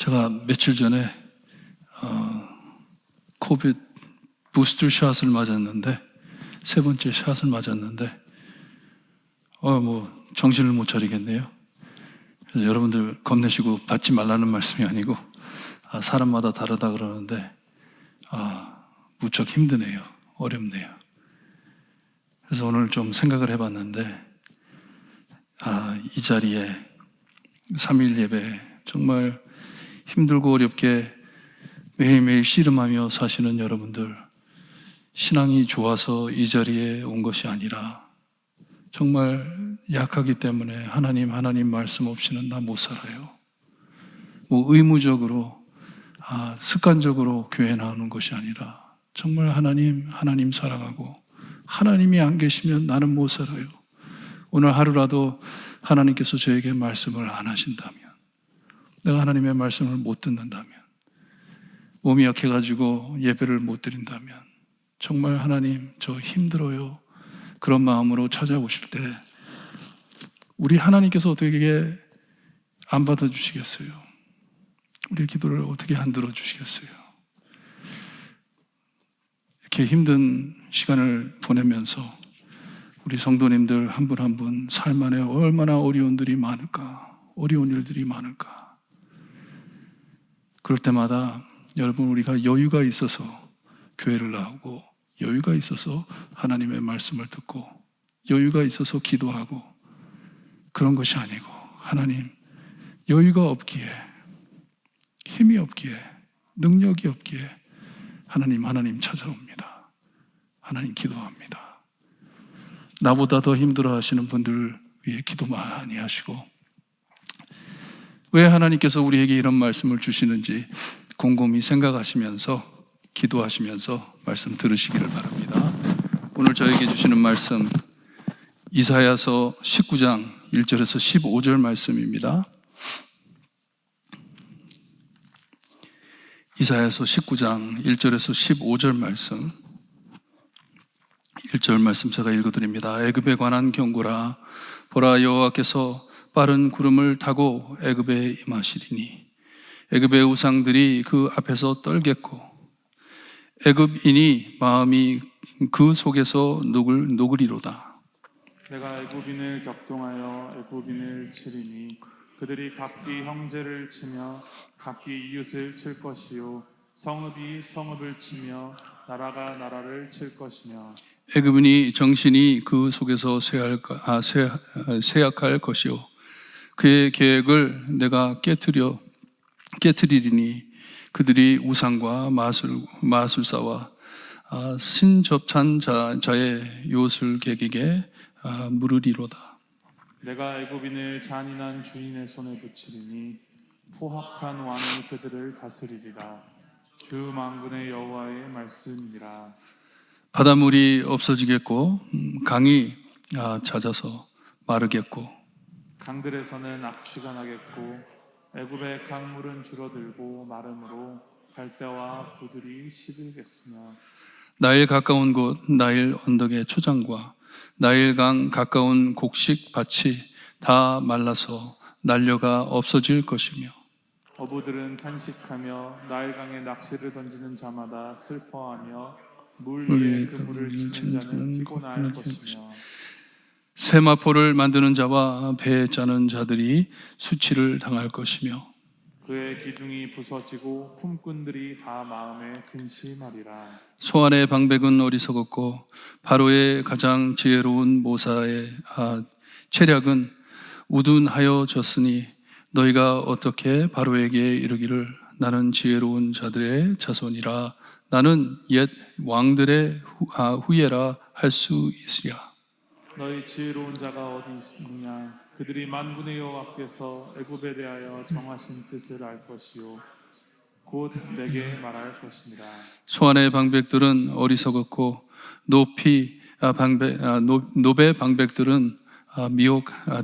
제가 며칠 전에 코비드 부스터 샷을 맞았는데, 세 번째 샷을 맞았는데 정신을 못 차리겠네요. 그래서 여러분들 겁내시고 받지 말라는 말씀이 아니고 사람마다 다르다 그러는데 무척 힘드네요. 어렵네요. 그래서 오늘 좀 생각을 해봤는데 이 자리에 3일 예배 정말 힘들고 어렵게 매일매일 씨름하며 사시는 여러분들, 신앙이 좋아서 이 자리에 온 것이 아니라 정말 약하기 때문에 하나님 말씀 없이는 나 못 살아요. 의무적으로 습관적으로 교회 나오는 것이 아니라 정말 하나님 사랑하고 하나님이 안 계시면 나는 못 살아요. 오늘 하루라도 하나님께서 저에게 말씀을 안 하신다면, 내가 하나님의 말씀을 못 듣는다면, 몸이 약해가지고 예배를 못 드린다면 정말 하나님 저 힘들어요, 그런 마음으로 찾아오실 때 우리 하나님께서 어떻게 안 받아주시겠어요? 우리 기도를 어떻게 안 들어주시겠어요? 이렇게 힘든 시간을 보내면서 우리 성도님들 한 분 한 분 삶 안에 얼마나 어려운 일들이 많을까. 그럴 때마다 여러분, 우리가 여유가 있어서 교회를 나오고, 여유가 있어서 하나님의 말씀을 듣고, 여유가 있어서 기도하고, 그런 것이 아니고 하나님, 여유가 없기에, 힘이 없기에, 능력이 없기에 하나님 찾아옵니다. 하나님 기도합니다. 나보다 더 힘들어 하시는 분들 위해 기도 많이 하시고, 왜 하나님께서 우리에게 이런 말씀을 주시는지 곰곰이 생각하시면서 기도하시면서 말씀 들으시기를 바랍니다. 오늘 저에게 주시는 말씀 이사야서 19장 1절에서 15절 말씀입니다. 이사야서 19장 1절에서 15절 말씀, 1절 말씀 제가 읽어드립니다. 애굽에 관한 경고라. 보라, 여호와께서 빠른 구름을 타고 애굽에 임하시리니 애굽의 우상들이 그 앞에서 떨겠고 애굽인이 마음이 그 속에서 녹으리로다. 내가 애굽인을 격동하여 애굽인을 치리니 그들이 각기 형제를 치며 각기 이웃을 칠 것이요 성읍이 성읍을 치며 나라가 나라를 칠 것이며 애굽인이 정신이 그 속에서 쇠약할 것이요 그의 계획을 내가 깨트리리니 그들이 우상과 마술사와 신접찬 자의 요술객에게 물으리로다. 내가 애굽인을 잔인한 주인의 손에 붙이리니 포악한 왕이 그들을 다스리리라. 주 만군의 여호와의 말씀이니라. 바닷물이 없어지겠고 강이 잦아서 마르겠고 강들에서는 악취가 나겠고 애굽의 강물은 줄어들고 마름으로 갈대와 부들이 시들겠으며 나일 가까운 곳 나일 언덕의 초장과 나일강 가까운 곡식 밭이 다 말라서 난려가 없어질 것이며 어부들은 탄식하며 나일강에 낚시를 던지는 자마다 슬퍼하며 물 위에 그물을 치는 자는 피곤할 것이며 세마포를 만드는 자와 배 짜는 자들이 수치를 당할 것이며 그의 기둥이 부서지고 품꾼들이 다 마음에 근심하리라. 소안의 방백은 어리석었고 바로의 가장 지혜로운 모사의 체략은 우둔하여졌으니 너희가 어떻게 바로에게 이르기를 나는 지혜로운 자들의 자손이라 나는 옛 왕들의 후예라 할 수 있으랴. 너희 지혜로운 자가 어디 있느냐? 그들이 만군의 여호와께서 애굽에 대하여 정하신 뜻을 알 것이요 곧 내게 말할 것이니라. 소안의 방백들은 어리석었고 노베 방백들은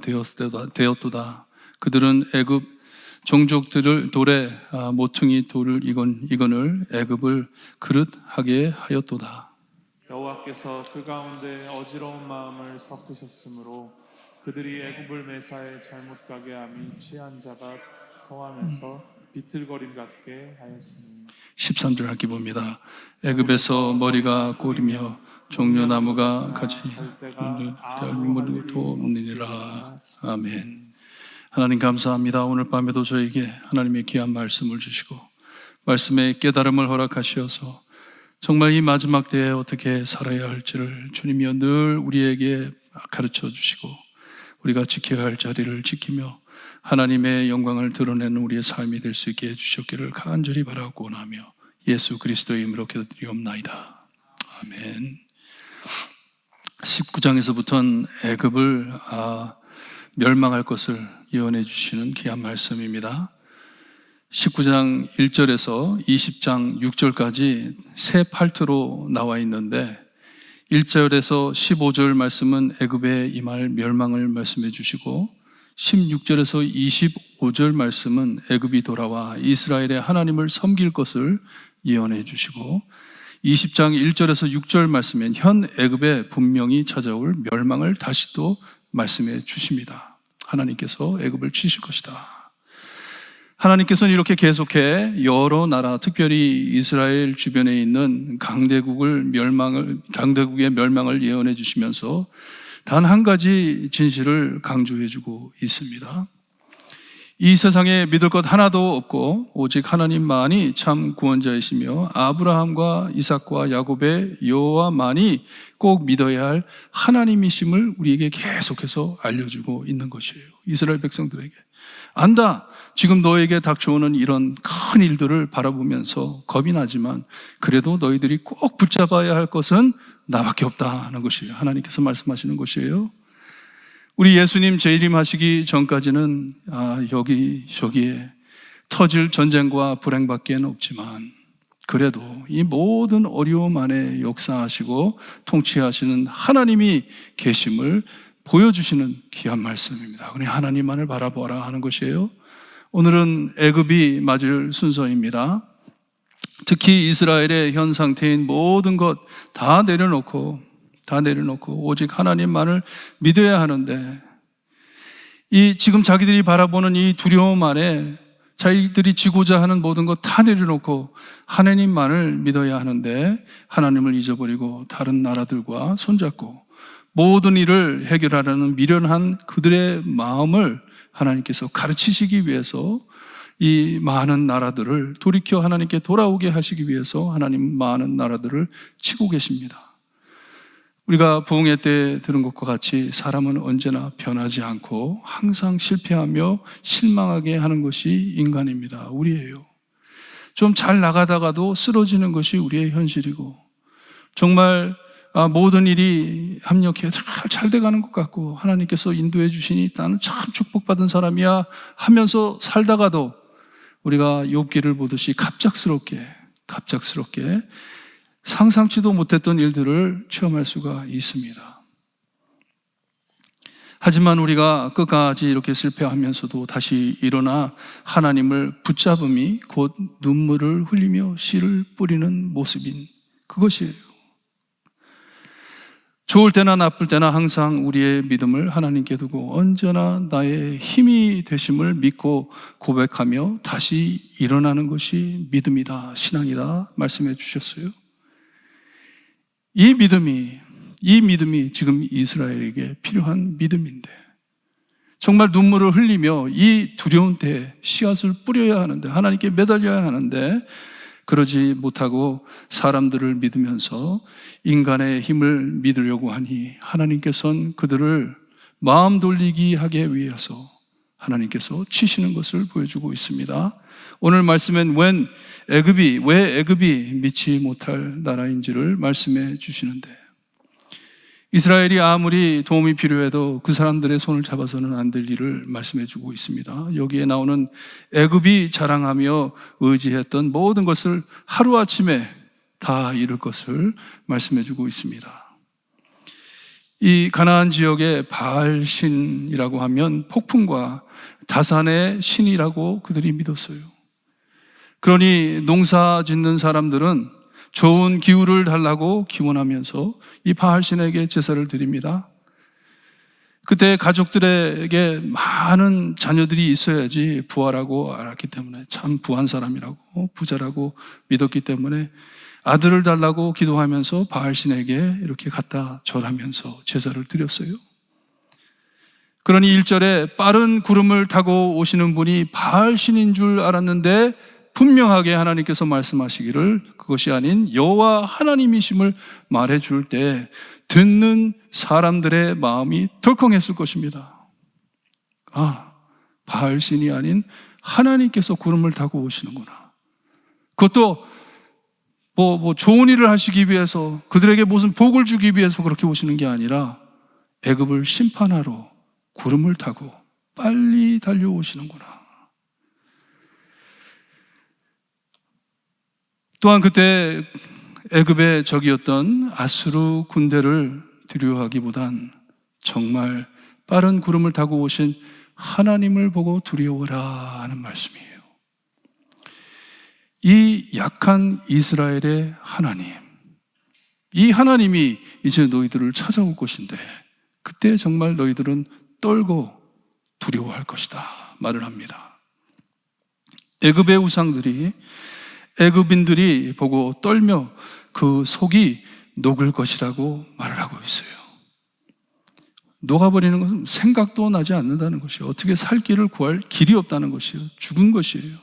미혹되었도다. 그들은 애굽 종족들을 돌에 모퉁이 돌을 이건을 애굽을 그릇하게 하였도다. 여호와께서 그 가운데 어지러운 마음을 섞으셨으므로 그들이 애굽을 매사에 잘못 가게 함이 취한 자가 더하면서 비틀거림 같게 하였으니 13절 함께 봅니다. 애굽에서 머리가 꼬리며 종려나무가 같이 물도 없느니라. 아멘. 하나님 감사합니다. 오늘 밤에도 저에게 하나님의 귀한 말씀을 주시고 말씀의 깨달음을 허락하시어서 정말 이 마지막 때에 어떻게 살아야 할지를 주님이여 늘 우리에게 가르쳐 주시고 우리가 지켜야 할 자리를 지키며 하나님의 영광을 드러내는 우리의 삶이 될 수 있게 해주셨기를 간절히 바라고 원하며 예수 그리스도의 이름으로 기도드리옵나이다. 아멘. 19장에서부터는 애굽을 멸망할 것을 예언해 주시는 귀한 말씀입니다. 19장 1절에서 20장 6절까지 세 파트로 나와 있는데 1절에서 15절 말씀은 애굽에 임할 멸망을 말씀해 주시고 16절에서 25절 말씀은 애굽이 돌아와 이스라엘의 하나님을 섬길 것을 예언해 주시고 20장 1절에서 6절 말씀엔 현 애굽에 분명히 찾아올 멸망을 다시 또 말씀해 주십니다. 하나님께서 애굽을 치실 것이다. 하나님께서는 이렇게 계속해 여러 나라, 특별히 이스라엘 주변에 있는 강대국의 멸망을 예언해 주시면서 단 한 가지 진실을 강조해 주고 있습니다. 이 세상에 믿을 것 하나도 없고 오직 하나님만이 참 구원자이시며 아브라함과 이삭과 야곱의 여호와만이 꼭 믿어야 할 하나님이심을 우리에게 계속해서 알려주고 있는 것이에요. 이스라엘 백성들에게 안다. 지금 너에게 닥쳐오는 이런 큰 일들을 바라보면서 겁이 나지만 그래도 너희들이 꼭 붙잡아야 할 것은 나밖에 없다는 것이에요. 하나님께서 말씀하시는 것이에요. 우리 예수님 재림하시기 전까지는 여기저기에 터질 전쟁과 불행밖에 없지만 그래도 이 모든 어려움 안에 역사하시고 통치하시는 하나님이 계심을 보여주시는 귀한 말씀입니다. 그냥 하나님만을 바라보라 하는 것이에요. 오늘은 애굽이 맞을 순서입니다. 특히 이스라엘의 현 상태인 모든 것 다 내려놓고 오직 하나님만을 믿어야 하는데 이 지금 자기들이 바라보는 이 두려움 안에 자기들이 지고자 하는 모든 것 다 내려놓고 하나님만을 믿어야 하는데 하나님을 잊어버리고 다른 나라들과 손잡고 모든 일을 해결하려는 미련한 그들의 마음을 하나님께서 가르치시기 위해서 이 많은 나라들을 돌이켜 하나님께 돌아오게 하시기 위해서 하나님 많은 나라들을 치고 계십니다. 우리가 부흥회 때 들은 것과 같이 사람은 언제나 변하지 않고 항상 실패하며 실망하게 하는 것이 인간입니다. 우리예요. 좀 잘 나가다가도 쓰러지는 것이 우리의 현실이고 정말 모든 일이 합력해 잘 돼가는 것 같고 하나님께서 인도해 주시니 나는 참 축복받은 사람이야 하면서 살다가도 우리가 욥기를 보듯이 갑작스럽게 상상치도 못했던 일들을 체험할 수가 있습니다. 하지만 우리가 끝까지 이렇게 실패하면서도 다시 일어나 하나님을 붙잡음이 곧 눈물을 흘리며 씨를 뿌리는 모습인 그것이에요. 좋을 때나 나쁠 때나 항상 우리의 믿음을 하나님께 두고 언제나 나의 힘이 되심을 믿고 고백하며 다시 일어나는 것이 믿음이다, 신앙이다 말씀해 주셨어요. 이 믿음이 지금 이스라엘에게 필요한 믿음인데 정말 눈물을 흘리며 이 두려운 때에 씨앗을 뿌려야 하는데 하나님께 매달려야 하는데 그러지 못하고 사람들을 믿으면서 인간의 힘을 믿으려고 하니 하나님께서는 그들을 마음 돌리기 하기 위해서 하나님께서 치시는 것을 보여주고 있습니다. 오늘 말씀엔 왜 애굽이 믿지 못할 나라인지를 말씀해 주시는데 이스라엘이 아무리 도움이 필요해도 그 사람들의 손을 잡아서는 안 될 일을 말씀해 주고 있습니다. 여기에 나오는 애굽이 자랑하며 의지했던 모든 것을 하루아침에 다 이룰 것을 말씀해 주고 있습니다. 이 가나안 지역의 바알신이라고 하면 폭풍과 다산의 신이라고 그들이 믿었어요. 그러니 농사 짓는 사람들은 좋은 기후를 달라고 기원하면서 이 바알신에게 제사를 드립니다. 그때 가족들에게 많은 자녀들이 있어야지 부하라고 알았기 때문에, 참 부한 사람이라고, 부자라고 믿었기 때문에 아들을 달라고 기도하면서 바알신에게 이렇게 갖다 절하면서 제사를 드렸어요. 그러니 1절에 빠른 구름을 타고 오시는 분이 바알신인 줄 알았는데 분명하게 하나님께서 말씀하시기를 그것이 아닌 여호와 하나님이심을 말해줄 때 듣는 사람들의 마음이 덜컹했을 것입니다. 아, 바알신이 아닌 하나님께서 구름을 타고 오시는구나. 그것도 좋은 일을 하시기 위해서, 그들에게 무슨 복을 주기 위해서 그렇게 오시는 게 아니라 애굽을 심판하러 구름을 타고 빨리 달려오시는구나. 또한 그때 애굽의 적이었던 아수르 군대를 두려워하기보단 정말 빠른 구름을 타고 오신 하나님을 보고 두려워라 하는 말씀이에요. 이 약한 이스라엘의 하나님, 이 하나님이 이제 너희들을 찾아올 것인데 그때 정말 너희들은 떨고 두려워할 것이다 말을 합니다. 애굽의 우상들이 애굽인들이 보고 떨며 그 속이 녹을 것이라고 말을 하고 있어요. 녹아버리는 것은 생각도 나지 않는다는 것이에요. 어떻게 살 길을 구할 길이 없다는 것이에요. 죽은 것이에요.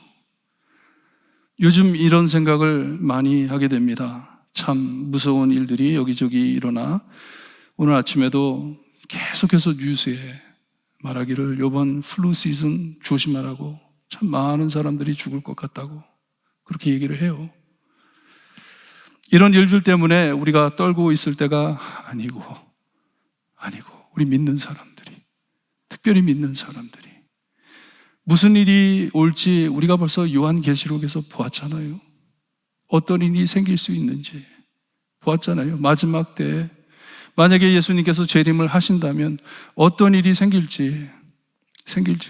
요즘 이런 생각을 많이 하게 됩니다. 참 무서운 일들이 여기저기 일어나 오늘 아침에도 계속해서 뉴스에 말하기를 이번 플루 시즌 조심하라고, 참 많은 사람들이 죽을 것 같다고 그렇게 얘기를 해요. 이런 일들 때문에 우리가 떨고 있을 때가 아니고 우리 믿는 사람들이, 특별히 믿는 사람들이 무슨 일이 올지 우리가 벌써 요한계시록에서 보았잖아요. 어떤 일이 생길 수 있는지 보았잖아요. 마지막 때 만약에 예수님께서 재림을 하신다면 어떤 일이 생길지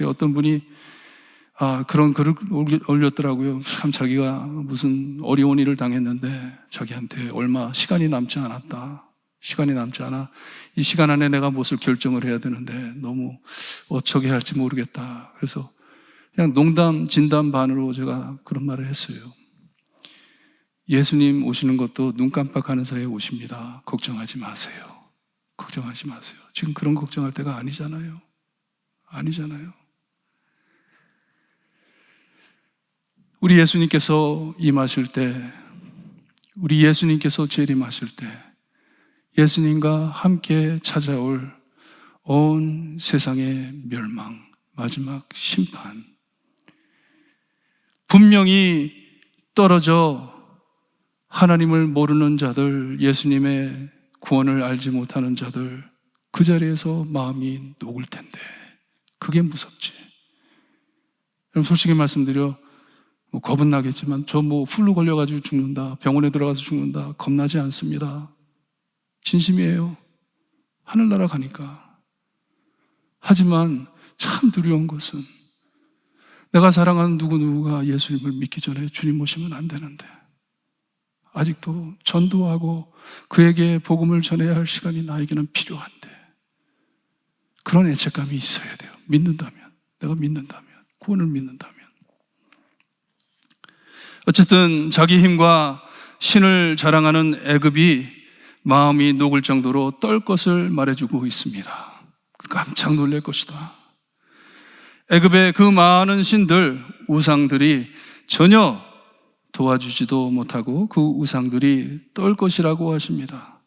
어떤 분이 그런 글을 올렸더라고요. 참 자기가 무슨 어려운 일을 당했는데 자기한테 얼마 시간이 남지 않았다. 시간이 남지 않아. 이 시간 안에 내가 무엇을 결정을 해야 되는데 너무 어떻게 할지 모르겠다. 그래서 그냥 농담, 진담 반으로 제가 그런 말을 했어요. 예수님 오시는 것도 눈 깜빡하는 사이에 오십니다. 걱정하지 마세요. 걱정하지 마세요. 지금 그런 걱정할 때가 아니잖아요. 우리 예수님께서 임하실 때, 우리 예수님께서 재림하실 때 예수님과 함께 찾아올 온 세상의 멸망, 마지막 심판, 분명히 떨어져 하나님을 모르는 자들, 예수님의 구원을 알지 못하는 자들, 그 자리에서 마음이 녹을 텐데 그게 무섭지. 여러분 솔직히 말씀드려 겁은 나겠지만 저 플루 걸려가지고 죽는다, 병원에 들어가서 죽는다, 겁나지 않습니다. 진심이에요. 하늘나라 가니까. 하지만 참 두려운 것은 내가 사랑하는 누구누구가 예수님을 믿기 전에 주님 모시면 안 되는데 아직도 전도하고 그에게 복음을 전해야 할 시간이 나에게는 필요한데 그런 애착감이 있어야 돼요. 믿는다면, 내가 믿는다면, 구원을 믿는다면. 어쨌든 자기 힘과 신을 자랑하는 애굽이 마음이 녹을 정도로 떨 것을 말해주고 있습니다. 깜짝 놀랄 것이다. 애굽의 그 많은 신들, 우상들이 전혀 도와주지도 못하고 그 우상들이 떨 것이라고 하십니다.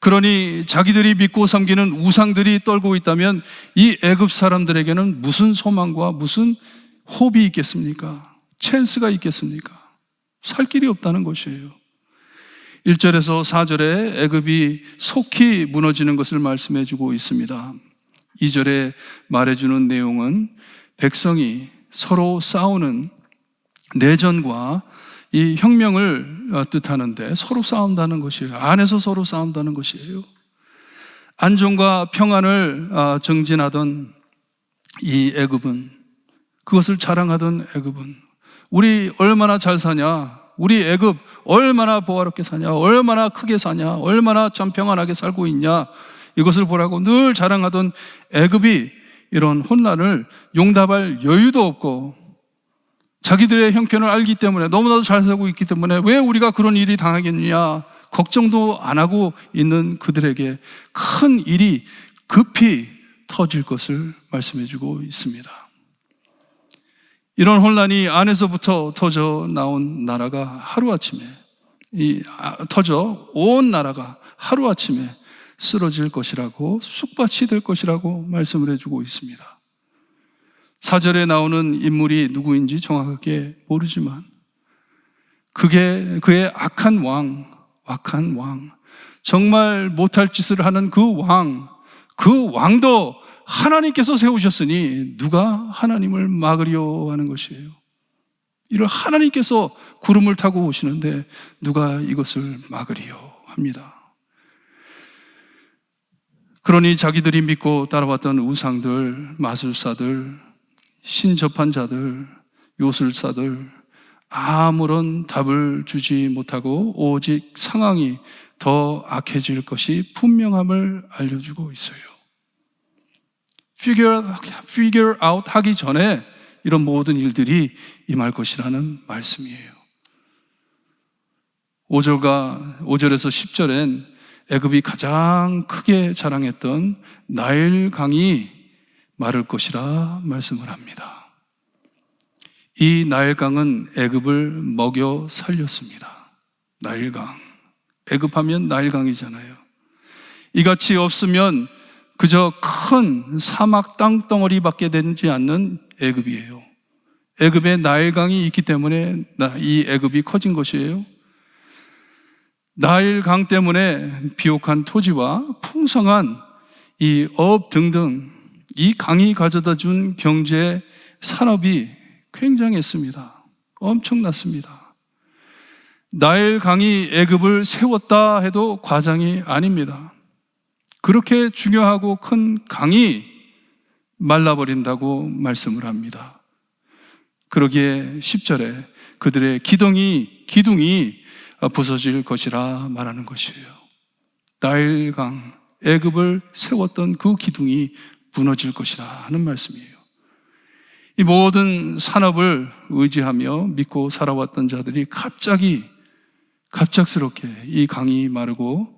그러니 자기들이 믿고 섬기는 우상들이 떨고 있다면 이 애굽 사람들에게는 무슨 소망과 무슨 호흡이 있겠습니까? 찬스가 있겠습니까? 살 길이 없다는 것이에요. 1절에서 4절에 애굽이 속히 무너지는 것을 말씀해 주고 있습니다. 2절에 말해주는 내용은 백성이 서로 싸우는 내전과 이 혁명을 뜻하는데 서로 싸운다는 것이에요. 안에서 서로 싸운다는 것이에요. 안정과 평안을 정진하던 이 애굽은, 그것을 자랑하던 애굽은 우리 얼마나 잘 사냐, 우리 애굽 얼마나 보화롭게 사냐, 얼마나 크게 사냐, 얼마나 참 평안하게 살고 있냐, 이것을 보라고 늘 자랑하던 애굽이 이런 혼란을 용납할 여유도 없고 자기들의 형편을 알기 때문에 너무나도 잘 살고 있기 때문에 왜 우리가 그런 일이 당하겠느냐 걱정도 안 하고 있는 그들에게 큰 일이 급히 터질 것을 말씀해주고 있습니다. 이런 혼란이 안에서부터 터져 나온 나라가 하루아침에 터져 온 나라가 하루아침에 쓰러질 것이라고 쑥밭이 될 것이라고 말씀을 해주고 있습니다. 4절에 나오는 인물이 누구인지 정확하게 모르지만 그의 악한 왕, 정말 못할 짓을 하는 그 왕도 하나님께서 세우셨으니 누가 하나님을 막으려 하는 것이에요. 이를 하나님께서 구름을 타고 오시는데 누가 이것을 막으려 합니다. 그러니 자기들이 믿고 따라왔던 우상들, 마술사들, 신접한 자들, 요술사들 아무런 답을 주지 못하고 오직 상황이 더 악해질 것이 분명함을 알려주고 있어요. figure out 하기 전에 이런 모든 일들이 임할 것이라는 말씀이에요. 5절에서 10절엔 애굽이 가장 크게 자랑했던 나일 강이 마를 것이라 말씀을 합니다. 이 나일강은 애굽을 먹여 살렸습니다. 나일강. 애굽하면 나일강이잖아요. 이같이 없으면 그저 큰 사막 땅덩어리밖에 되지 않는 애굽이에요. 애굽에 나일강이 있기 때문에 이 애굽이 커진 것이에요. 나일강 때문에 비옥한 토지와 풍성한 이 업 등등 이 강이 가져다 준 경제 산업이 굉장했습니다. 엄청났습니다. 나일강이 애굽을 세웠다 해도 과장이 아닙니다. 그렇게 중요하고 큰 강이 말라버린다고 말씀을 합니다. 그러기에 10절에 그들의 기둥이 부서질 것이라 말하는 것이에요. 나일강, 애굽을 세웠던 그 기둥이 무너질 것이라 하는 말씀이에요. 이 모든 산업을 의지하며 믿고 살아왔던 자들이 갑작스럽게 이 강이 마르고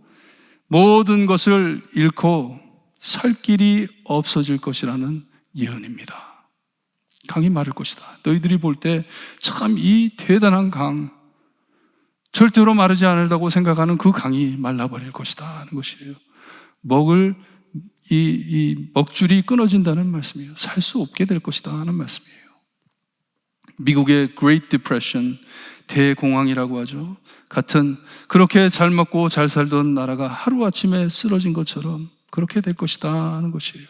모든 것을 잃고 살 길이 없어질 것이라는 예언입니다. 강이 마를 것이다. 너희들이 볼 때 참 이 대단한 강, 절대로 마르지 않는다고 생각하는 그 강이 말라버릴 것이다 하는 것이에요. 이 먹줄이 끊어진다는 말씀이에요. 살 수 없게 될 것이다 하는 말씀이에요. 미국의 Great Depression, 대공황이라고 하죠. 같은 그렇게 잘 먹고 잘 살던 나라가 하루아침에 쓰러진 것처럼 그렇게 될 것이다 하는 것이에요.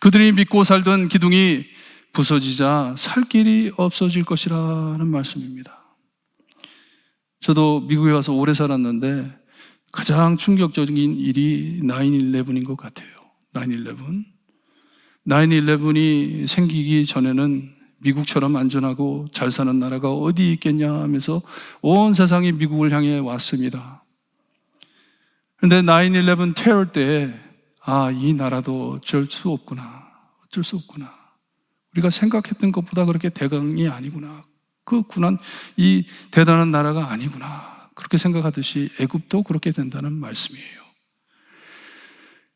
그들이 믿고 살던 기둥이 부서지자 살 길이 없어질 것이라는 말씀입니다. 저도 미국에 와서 오래 살았는데 가장 충격적인 일이 9/11인 것 같아요. 9/11이 생기기 전에는 미국처럼 안전하고 잘 사는 나라가 어디 있겠냐 하면서 온 세상이 미국을 향해 왔습니다. 그런데 9/11 테러 때 이 나라도 어쩔 수 없구나. 우리가 생각했던 것보다 그렇게 대강이 아니구나. 그 군한 이 대단한 나라가 아니구나. 그렇게 생각하듯이 애굽도 그렇게 된다는 말씀이에요.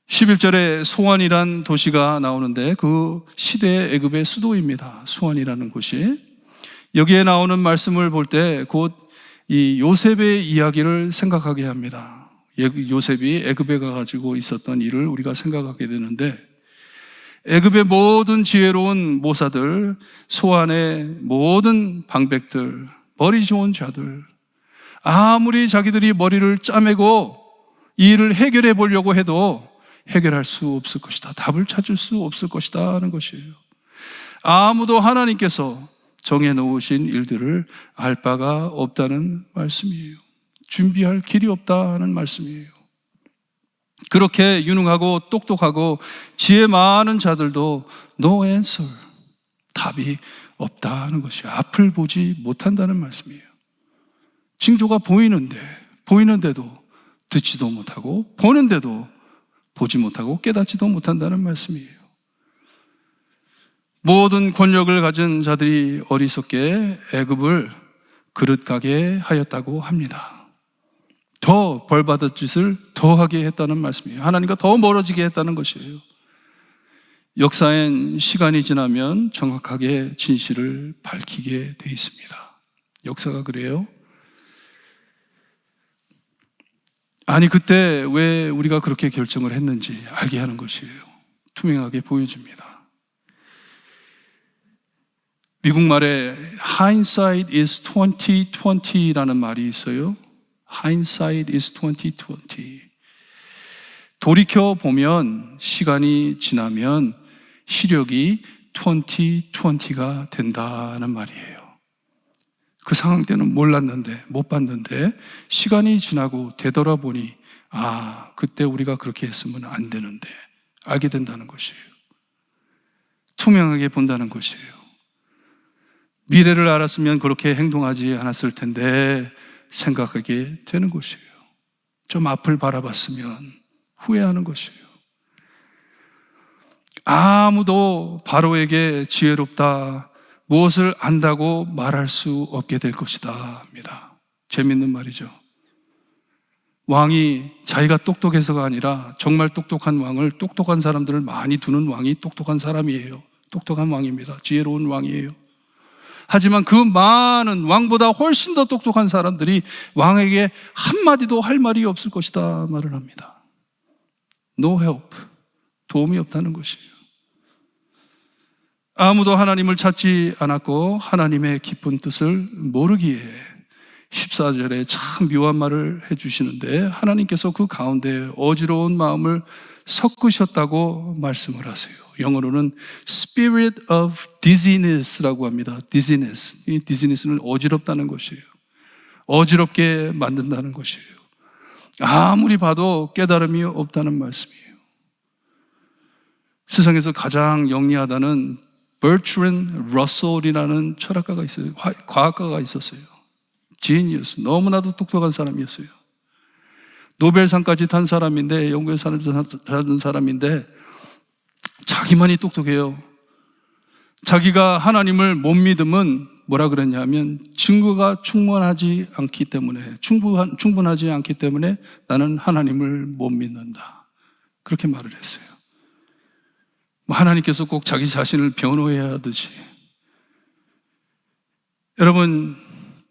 11절에 소안이란 도시가 나오는데 그 시대의 애굽의 수도입니다. 수안이라는 곳이. 여기에 나오는 말씀을 볼 때 곧 이 요셉의 이야기를 생각하게 합니다. 요셉이 애굽에 가가지고 있었던 일을 우리가 생각하게 되는데 애굽의 모든 지혜로운 모사들, 소안의 모든 방백들, 머리 좋은 자들, 아무리 자기들이 머리를 짜매고 이 일을 해결해 보려고 해도 해결할 수 없을 것이다. 답을 찾을 수 없을 것이다 하는 것이에요. 아무도 하나님께서 정해놓으신 일들을 알 바가 없다는 말씀이에요. 준비할 길이 없다는 말씀이에요. 그렇게 유능하고 똑똑하고 지혜 많은 자들도 no answer, 답이 없다는 것이에요. 앞을 보지 못한다는 말씀이에요. 징조가 보이는데도 듣지도 못하고 보는데도 보지 못하고 깨닫지도 못한다는 말씀이에요. 모든 권력을 가진 자들이 어리석게 애굽을 그릇가게 하였다고 합니다. 더 벌받을 짓을 더하게 했다는 말씀이에요. 하나님과 더 멀어지게 했다는 것이에요. 역사엔 시간이 지나면 정확하게 진실을 밝히게 돼 있습니다. 역사가 그래요. 아니, 그때 왜 우리가 그렇게 결정을 했는지 알게 하는 것이에요. 투명하게 보여줍니다. 미국 말에 hindsight is 2020라는 말이 있어요. hindsight is 2020. 돌이켜 보면, 시간이 지나면 시력이 2020가 된다는 말이에요. 그 상황 때는 몰랐는데, 못 봤는데 시간이 지나고 되돌아보니 그때 우리가 그렇게 했으면 안 되는데 알게 된다는 것이에요. 투명하게 본다는 것이에요. 미래를 알았으면 그렇게 행동하지 않았을 텐데 생각하게 되는 것이에요. 좀 앞을 바라봤으면 후회하는 것이에요. 아무도 바로에게 지혜롭다, 무엇을 안다고 말할 수 없게 될 것이다 합니다. 재밌는 말이죠. 왕이 자기가 똑똑해서가 아니라 정말 똑똑한 왕을, 똑똑한 사람들을 많이 두는 왕이 똑똑한 사람이에요. 똑똑한 왕입니다. 지혜로운 왕이에요. 하지만 그 많은 왕보다 훨씬 더 똑똑한 사람들이 왕에게 한마디도 할 말이 없을 것이다 말을 합니다. No help. 도움이 없다는 것이에요. 아무도 하나님을 찾지 않았고 하나님의 깊은 뜻을 모르기에 14절에 참 묘한 말을 해주시는데, 하나님께서 그 가운데 어지러운 마음을 섞으셨다고 말씀을 하세요. 영어로는 Spirit of Dizziness라고 합니다. Dizziness. 이 Dizziness는 어지럽다는 것이에요. 어지럽게 만든다는 것이에요. 아무리 봐도 깨달음이 없다는 말씀이에요. 세상에서 가장 영리하다는 버트랜드 러셀이라는 철학가가 있어요. 과학가가 있었어요. 지니어스, 너무나도 똑똑한 사람이었어요. 노벨상까지 탄 사람인데, 영국에 사는 사람인데 자기만이 똑똑해요. 자기가 하나님을 못 믿으면 뭐라 그랬냐면, 증거가 충분하지 않기 때문에 나는 하나님을 못 믿는다, 그렇게 말을 했어요. 하나님께서 꼭 자기 자신을 변호해야 하듯이. 여러분,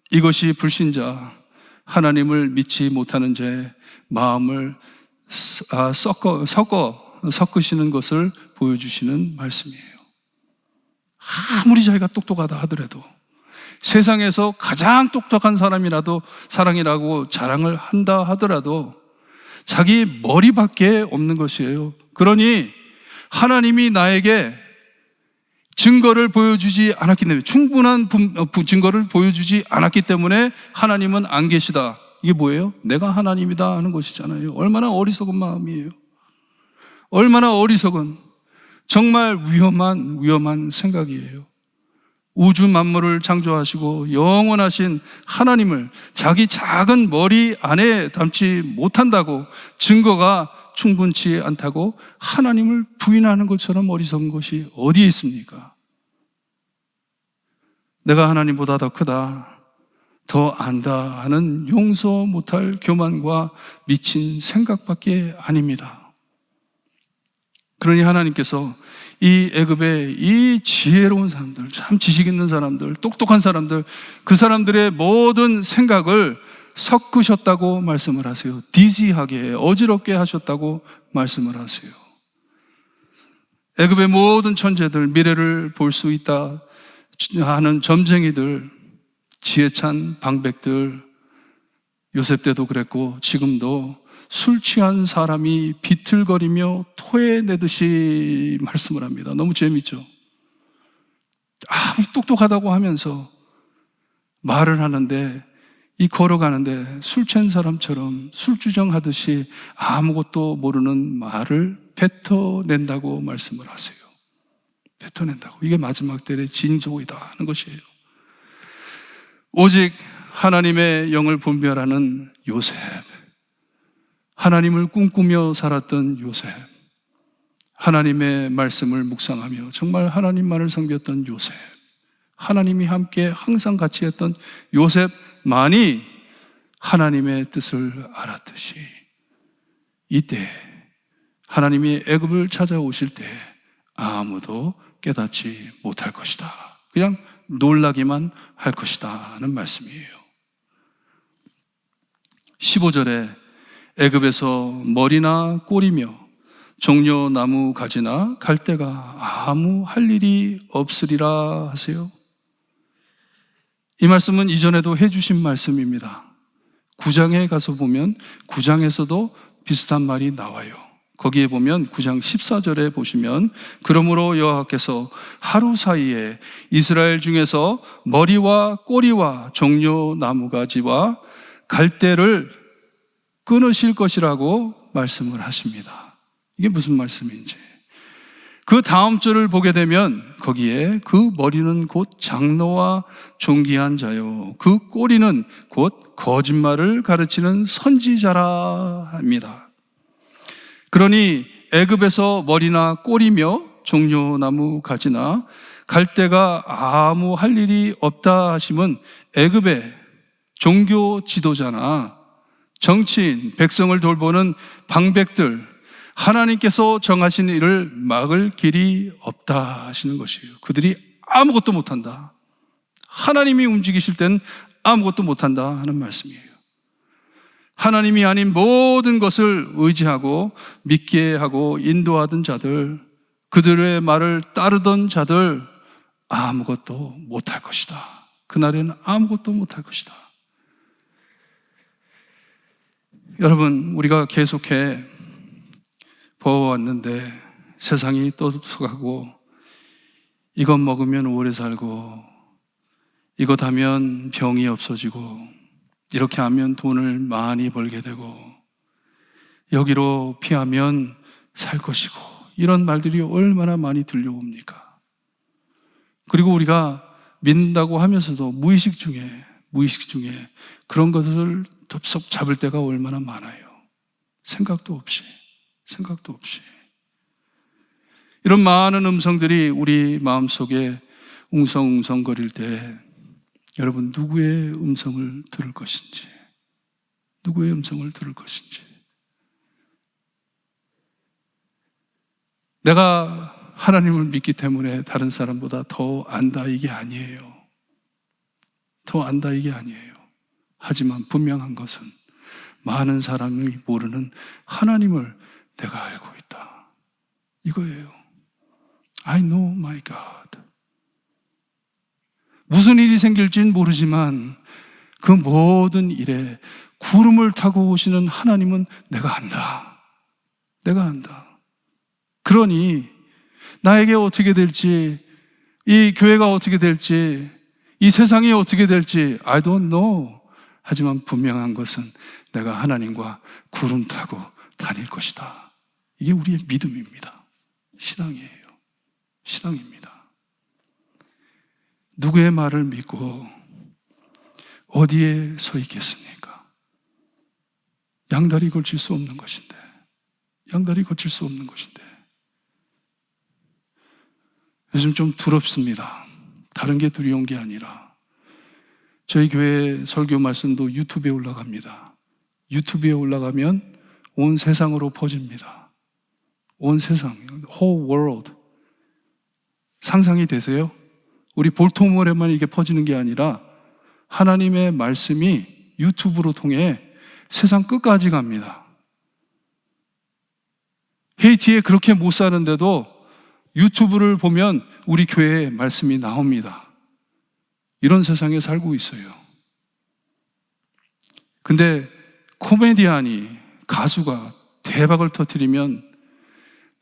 이것이 불신자, 하나님을 믿지 못하는 자의 마음을 섞으시는 것을 보여주시는 말씀이에요. 아무리 자기가 똑똑하다 하더라도, 세상에서 가장 똑똑한 사람이라고 자랑을 한다 하더라도 자기 머리밖에 없는 것이에요. 그러니 하나님이 나에게 증거를 보여주지 않았기 때문에, 충분한 증거를 보여주지 않았기 때문에 하나님은 안 계시다. 이게 뭐예요? 내가 하나님이다 하는 것이잖아요. 얼마나 어리석은 마음이에요. 얼마나 어리석은, 정말 위험한 생각이에요. 우주 만물을 창조하시고 영원하신 하나님을 자기 작은 머리 안에 담지 못한다고, 증거가 충분치 않다고 하나님을 부인하는 것처럼 어리석은 것이 어디에 있습니까? 내가 하나님보다 더 크다, 더 안다 하는 용서 못할 교만과 미친 생각밖에 아닙니다. 그러니 하나님께서 이 애굽의 이 지혜로운 사람들, 참 지식 있는 사람들, 똑똑한 사람들, 그 사람들의 모든 생각을 섞으셨다고 말씀을 하세요. 디지하게, 어지럽게 하셨다고 말씀을 하세요. 애굽의 모든 천재들, 미래를 볼 수 있다 하는 점쟁이들, 지혜찬 방백들, 요셉 때도 그랬고 지금도 술 취한 사람이 비틀거리며 토해내듯이 말씀을 합니다. 너무 재밌죠? 아무리 똑똑하다고 하면서 말을 하는데, 이 걸어가는데 술 취한 사람처럼 술주정하듯이 아무것도 모르는 말을 뱉어낸다고 말씀을 하세요. 뱉어낸다고. 이게 마지막 때의 징조이다 하는 것이에요. 오직 하나님의 영을 분별하는 요셉, 하나님을 꿈꾸며 살았던 요셉, 하나님의 말씀을 묵상하며 정말 하나님만을 섬겼던 요셉, 하나님이 함께 항상 같이 했던 요셉만이 하나님의 뜻을 알았듯이 이때 하나님이 애굽을 찾아오실 때 아무도 깨닫지 못할 것이다. 그냥 놀라기만 할 것이다 하는 말씀이에요. 15절에 애굽에서 머리나 꼬리며 종려나무 가지나 갈대가 아무 할 일이 없으리라 하세요. 이 말씀은 이전에도 해주신 말씀입니다. 9장에 가서 보면 9장에서도 비슷한 말이 나와요. 거기에 보면 9장 14절에 보시면 그러므로 여호와께서 하루 사이에 이스라엘 중에서 머리와 꼬리와 종려나무가지와 갈대를 끊으실 것이라고 말씀을 하십니다. 이게 무슨 말씀인지. 그 다음 절을 보게 되면 거기에 그 머리는 곧 장로와 존귀한 자요 그 꼬리는 곧 거짓말을 가르치는 선지자라 합니다. 그러니 애굽에서 머리나 꼬리며 종려나무 가지나 갈대가 아무 할 일이 없다 하심은 애굽의 종교 지도자나 정치인, 백성을 돌보는 방백들, 하나님께서 정하신 일을 막을 길이 없다 하시는 것이에요. 그들이 아무것도 못한다. 하나님이 움직이실 땐 아무것도 못한다 하는 말씀이에요. 하나님이 아닌 모든 것을 의지하고 믿게 하고 인도하던 자들, 그들의 말을 따르던 자들 아무것도 못할 것이다. 그날에는 아무것도 못할 것이다. 여러분, 우리가 계속해 보아왔는데 세상이 떠들어가고 이것 먹으면 오래 살고 이것 하면 병이 없어지고 이렇게 하면 돈을 많이 벌게 되고 여기로 피하면 살 것이고 이런 말들이 얼마나 많이 들려옵니까? 그리고 우리가 믿는다고 하면서도 무의식 중에 그런 것을 덥석 잡을 때가 얼마나 많아요. 생각도 없이. 이런 많은 음성들이 우리 마음속에 웅성웅성거릴 때 여러분 누구의 음성을 들을 것인지, 내가 하나님을 믿기 때문에 다른 사람보다 더 안다 이게 아니에요. 하지만 분명한 것은 많은 사람이 모르는 하나님을 내가 알고 있다. 이거예요. I know my God. 무슨 일이 생길진 모르지만 그 모든 일에 구름을 타고 오시는 하나님은 내가 안다. 그러니 나에게 어떻게 될지, 이 교회가 어떻게 될지, 이 세상이 어떻게 될지 I don't know. 하지만 분명한 것은 내가 하나님과 구름 타고 다닐 것이다. 이게 우리의 믿음입니다. 신앙입니다. 누구의 말을 믿고 어디에 서 있겠습니까? 양다리 걸칠 수 없는 것인데. 요즘 좀 두렵습니다. 다른 게 두려운 게 아니라 저희 교회 설교 말씀도 유튜브에 올라갑니다. 유튜브에 올라가면 온 세상으로 퍼집니다. 온 세상, whole world. 상상이 되세요? 우리 볼토모어에만 이게 퍼지는 게 아니라 하나님의 말씀이 유튜브로 통해 세상 끝까지 갑니다. 헤이티에 그렇게 못 사는데도 유튜브를 보면 우리 교회에 말씀이 나옵니다. 이런 세상에 살고 있어요. 근데 코미디언이, 가수가 대박을 터뜨리면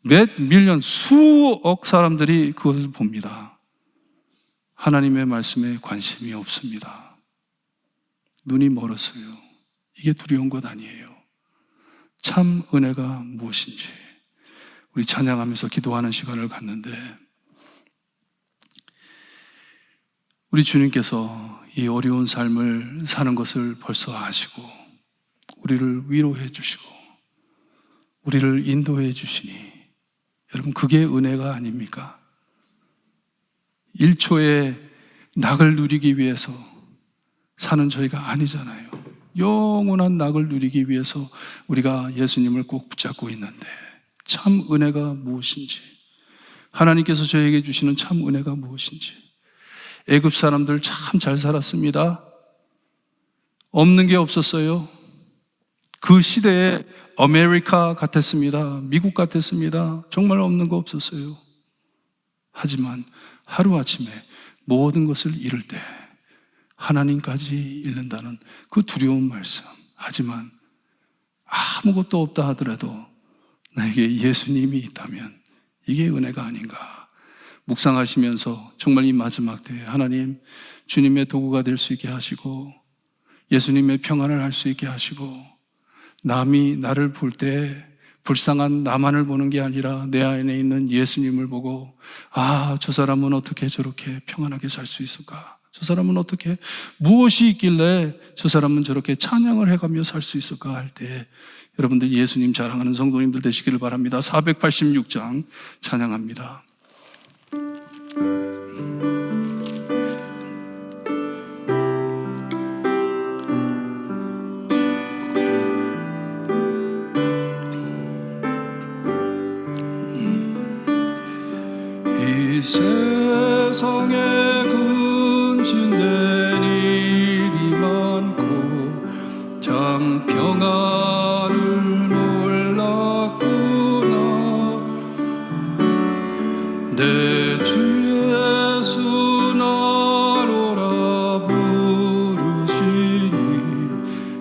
몇 밀리언, 수억 사람들이 그것을 봅니다. 하나님의 말씀에 관심이 없습니다. 눈이 멀었어요. 이게 두려운 것 아니에요. 참 은혜가 무엇인지 우리 찬양하면서 기도하는 시간을 갖는데 우리 주님께서 이 어려운 삶을 사는 것을 벌써 아시고 우리를 위로해 주시고 우리를 인도해 주시니, 여러분, 그게 은혜가 아닙니까? 1초의 낙을 누리기 위해서 사는 저희가 아니잖아요. 영원한 낙을 누리기 위해서 우리가 예수님을 꼭 붙잡고 있는데, 참 은혜가 무엇인지, 하나님께서 저에게 주시는 참 은혜가 무엇인지. 애굽 사람들 참 잘 살았습니다. 없는 게 없었어요. 그 시대에 아메리카 같았습니다. 미국 같았습니다. 정말 없는 거 없었어요. 하지만 하루아침에 모든 것을 잃을 때 하나님까지 잃는다는 그 두려운 말씀. 하지만 아무것도 없다 하더라도 나에게 예수님이 있다면 이게 은혜가 아닌가. 묵상하시면서 정말 이 마지막 때에 하나님, 주님의 도구가 될 수 있게 하시고 예수님의 평안을 할 수 있게 하시고, 남이 나를 볼 때 불쌍한 나만을 보는 게 아니라 내 안에 있는 예수님을 보고, 아, 저 사람은 어떻게 저렇게 평안하게 살 수 있을까? 저 사람은 어떻게, 무엇이 있길래 저 사람은 저렇게 찬양을 해가며 살 수 있을까 할 때 여러분들 예수님 자랑하는 성도님들 되시기를 바랍니다. 486장 찬양합니다. 이 세상에 근심된 일이 많고 참 평안을 몰랐구나. 내 주 예수 나로라 부르시니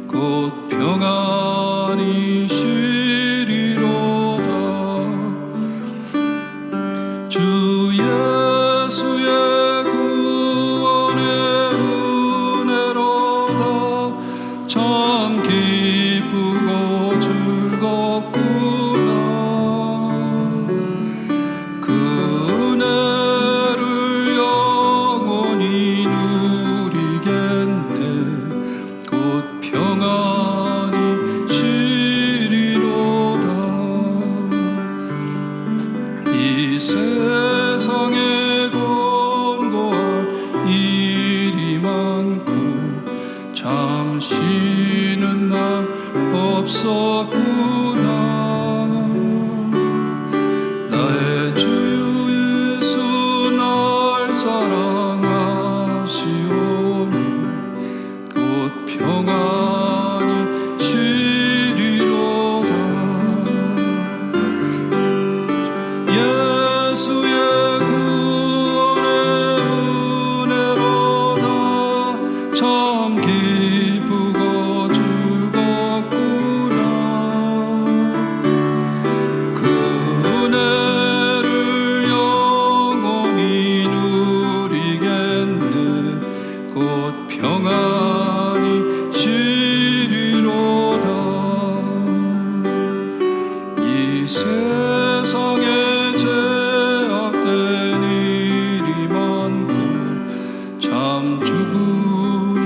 곧 평안이 시리로다. 주 예수의 구원의 은혜로다. 참 기쁘고 즐겁구나. 그 은혜를 영원히 누리겠네. 곧 평안이 시리로다. 이 세상에 권고한 일이 많고 참 쉬는 날 없었구나. 나의 주 예수 날 사랑하시오니 곧 평안이 시리로다. 예수의 구원의 은혜로다. 참 기쁘고 즐겁구나. 그 은혜를 영원히 누리겠네. 곧 평안이 시리로다. 이 세상에 제약된 일이 많고 참 죽음이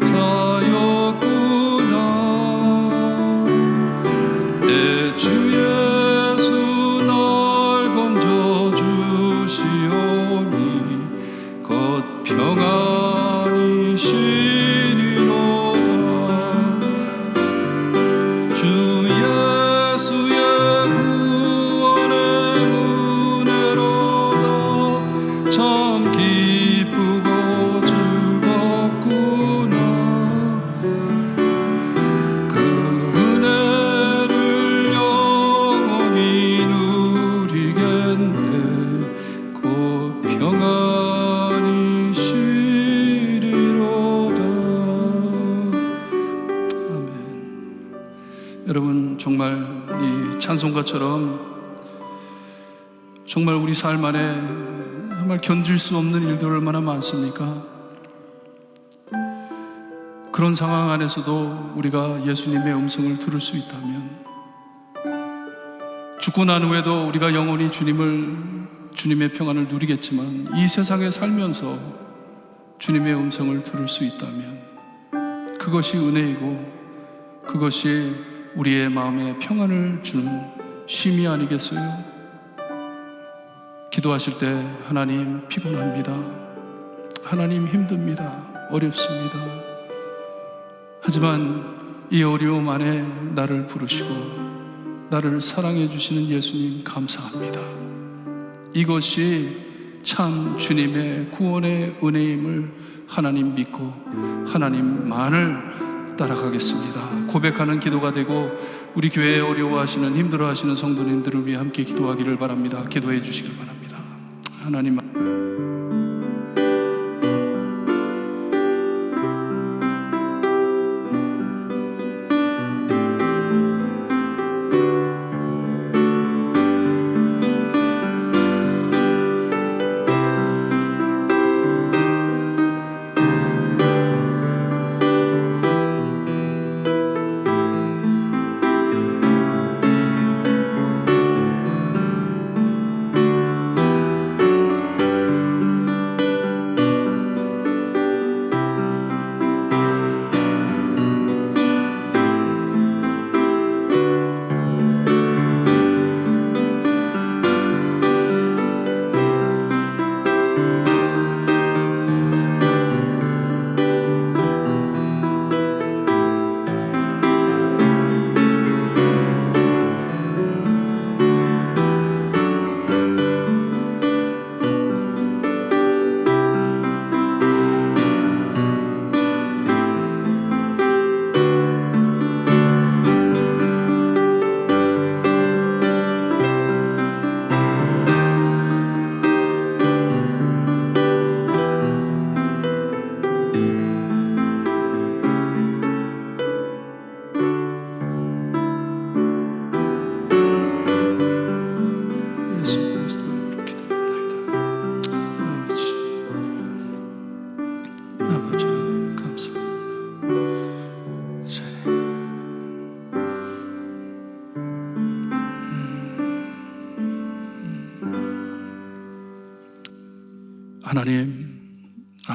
사였구나. 내 주 예수 날 건져주시오니 곧 평안이 시리로다. 주 예수의 구원의 은혜로다. 참 기쁘고 즐겁구나. 그 은혜를 영원히 누리겠네. 곧 평안이 시리로다. 아멘. 여러분, 정말 이 찬송가처럼 정말 우리 삶 안에 정말 견딜 수 없는 일들 얼마나 많습니까? 그런 상황 안에서도 우리가 예수님의 음성을 들을 수 있다면, 죽고 난 후에도 우리가 영원히 주님의 평안을 누리겠지만 이 세상에 살면서 주님의 음성을 들을 수 있다면 그것이 은혜이고 그것이 우리의 마음에 평안을 주는 쉼이 아니겠어요? 기도하실 때 하나님 피곤합니다. 하나님 힘듭니다. 어렵습니다. 하지만 이 어려움 안에 나를 부르시고 나를 사랑해 주시는 예수님 감사합니다. 이것이 참 주님의 구원의 은혜임을 하나님 믿고 하나님만을 따라가겠습니다. 고백하는 기도가 되고 우리 교회에 어려워하시는 힘들어하시는 성도님들을 위해 함께 기도하기를 바랍니다. 기도해 주시길 바랍니다. 하나님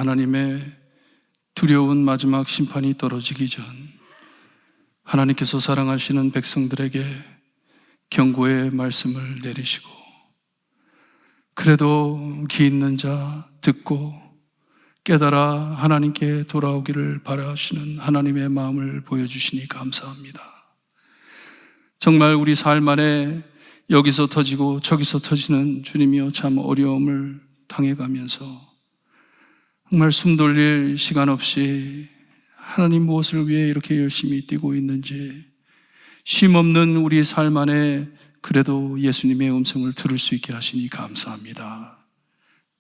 하나님의 두려운 마지막 심판이 떨어지기 전 하나님께서 사랑하시는 백성들에게 경고의 말씀을 내리시고 그래도 귀 있는 자 듣고 깨달아 하나님께 돌아오기를 바라시는 하나님의 마음을 보여주시니 감사합니다. 정말 우리 삶 안에 여기서 터지고 저기서 터지는 주님이여 참 어려움을 당해가면서 정말 숨 돌릴 시간 없이 하나님 무엇을 위해 이렇게 열심히 뛰고 있는지 쉼 없는 우리 삶 안에 그래도 예수님의 음성을 들을 수 있게 하시니 감사합니다.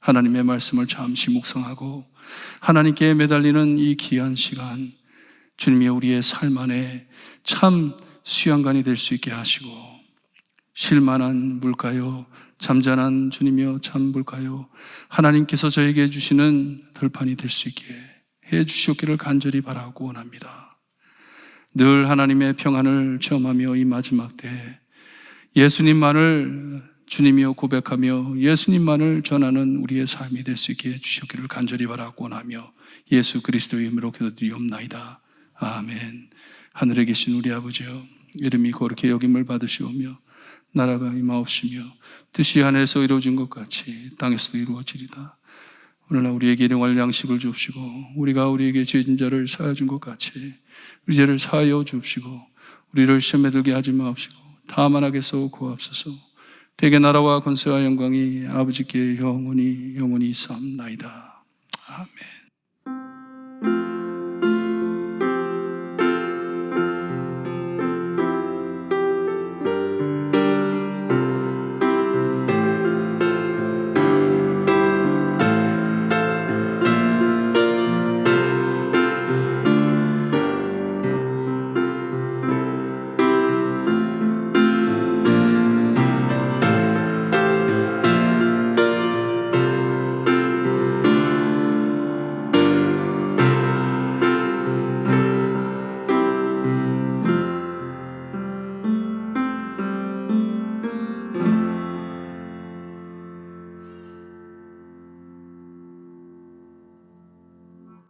하나님의 말씀을 잠시 묵상하고 하나님께 매달리는 이 귀한 시간 주님이 우리의 삶 안에 참 수양관이 될 수 있게 하시고 쉴만한 물가요 잠잠한 주님이여 참 물까요 하나님께서 저에게 주시는 들판이 될 수 있게 해 주시옵기를 간절히 바라고 원합니다. 늘 하나님의 평안을 체험하며 이 마지막 때 예수님만을 주님이여 고백하며 예수님만을 전하는 우리의 삶이 될 수 있게 해 주시옵기를 간절히 바라고 원하며 예수 그리스도의 이름으로 기도드리옵나이다. 아멘. 하늘에 계신 우리 아버지여 이름이 거룩히 여김을 받으시오며 나라가 임하옵시며 뜻이 하늘에서 이루어진 것 같이 땅에서도 이루어지리다. 오늘날 우리에게 일용할 양식을 주옵시고 우리가 우리에게 죄진 자를 사하여 준 것 같이 우리 죄를 사하여 주옵시고 우리를 시험에 들게 하지 마옵시고 다만 악에서 구하옵소서. 대개 나라와 권세와 영광이 아버지께 영원히 있사옵나이다. 아멘.